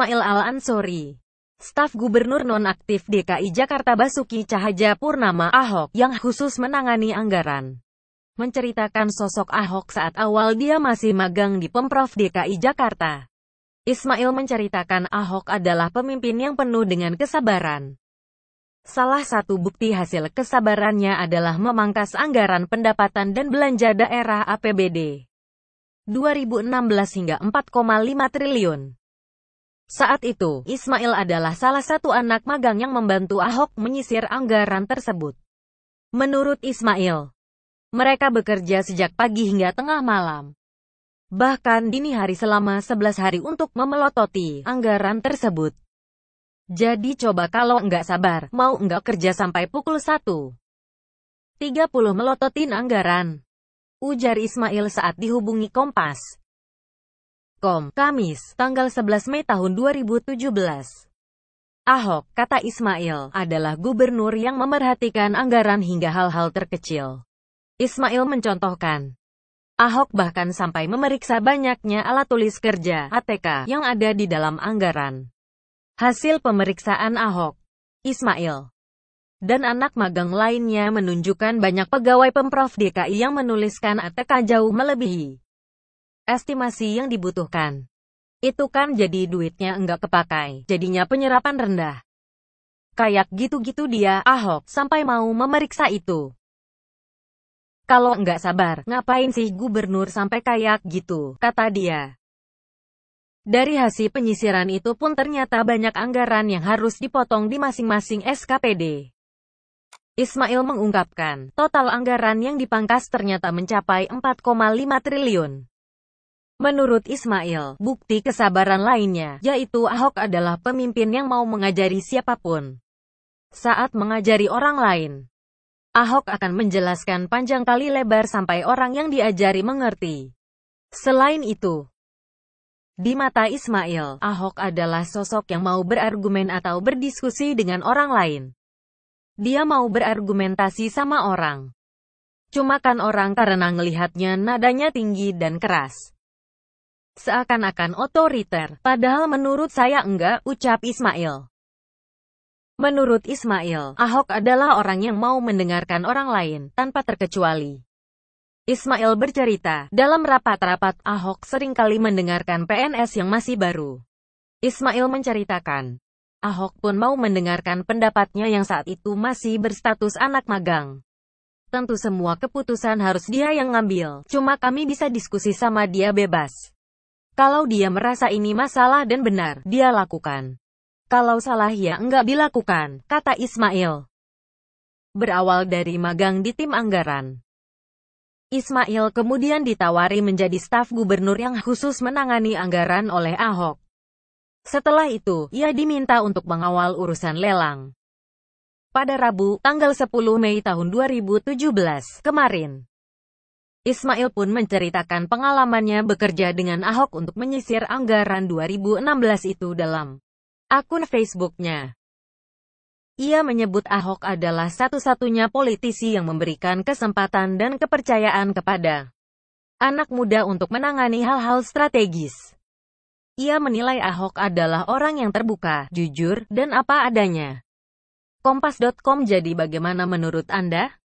Ismail Al-Ansori, staf Gubernur nonaktif DKI Jakarta Basuki Cahayapurnama Ahok, yang khusus menangani anggaran, menceritakan sosok Ahok saat awal dia masih magang di Pemprov DKI Jakarta. Ismail menceritakan Ahok adalah pemimpin yang penuh dengan kesabaran. Salah satu bukti hasil kesabarannya adalah memangkas anggaran pendapatan dan belanja daerah APBD 2016 hingga 4,5 triliun. Saat itu, Ismail adalah salah satu anak magang yang membantu Ahok menyisir anggaran tersebut. Menurut Ismail, mereka bekerja sejak pagi hingga tengah malam, bahkan dini hari selama 11 hari untuk memelototi anggaran tersebut. Jadi coba kalau nggak sabar, mau nggak kerja sampai pukul 1:30 melototin anggaran, ujar Ismail saat dihubungi Kompas. Kamis, tanggal 11 Mei tahun 2017. Ahok, kata Ismail, adalah gubernur yang memerhatikan anggaran hingga hal-hal terkecil. Ismail mencontohkan, Ahok bahkan sampai memeriksa banyaknya alat tulis kerja (ATK) yang ada di dalam anggaran. Hasil pemeriksaan Ahok, Ismail, dan anak magang lainnya menunjukkan banyak pegawai Pemprov DKI yang menuliskan ATK jauh melebihi estimasi yang dibutuhkan. Itu kan jadi duitnya enggak kepakai, jadinya penyerapan rendah. Kayak gitu-gitu dia, Ahok, sampai mau memeriksa itu. Kalau enggak sabar, ngapain sih gubernur sampai kayak gitu, kata dia. Dari hasil penyisiran itu pun ternyata banyak anggaran yang harus dipotong di masing-masing SKPD. Ismail mengungkapkan, total anggaran yang dipangkas ternyata mencapai 4,5 triliun. Menurut Ismail, bukti kesabaran lainnya, yaitu Ahok adalah pemimpin yang mau mengajari siapapun. Saat mengajari orang lain, Ahok akan menjelaskan panjang kali lebar sampai orang yang diajari mengerti. Selain itu, di mata Ismail, Ahok adalah sosok yang mau berargumen atau berdiskusi dengan orang lain. Dia mau berargumentasi sama orang. Cuma kan orang karena ngelihatnya nadanya tinggi dan keras, seakan-akan otoriter, padahal menurut saya enggak, ucap Ismail. Menurut Ismail, Ahok adalah orang yang mau mendengarkan orang lain, tanpa terkecuali. Ismail bercerita, dalam rapat-rapat Ahok seringkali mendengarkan PNS yang masih baru. Ismail menceritakan, Ahok pun mau mendengarkan pendapatnya yang saat itu masih berstatus anak magang. Tentu semua keputusan harus dia yang ngambil, cuma kami bisa diskusi sama dia bebas. Kalau dia merasa ini masalah dan benar, dia lakukan. Kalau salah ya enggak dilakukan, kata Ismail. Berawal dari magang di tim anggaran, Ismail kemudian ditawari menjadi staf gubernur yang khusus menangani anggaran oleh Ahok. Setelah itu, ia diminta untuk mengawal urusan lelang. Pada Rabu, tanggal 10 Mei tahun 2017 kemarin, Ismail pun menceritakan pengalamannya bekerja dengan Ahok untuk menyisir anggaran 2016 itu dalam akun Facebook-nya. Ia menyebut Ahok adalah satu-satunya politisi yang memberikan kesempatan dan kepercayaan kepada anak muda untuk menangani hal-hal strategis. Ia menilai Ahok adalah orang yang terbuka, jujur, dan apa adanya. Kompas.com. Jadi bagaimana menurut Anda?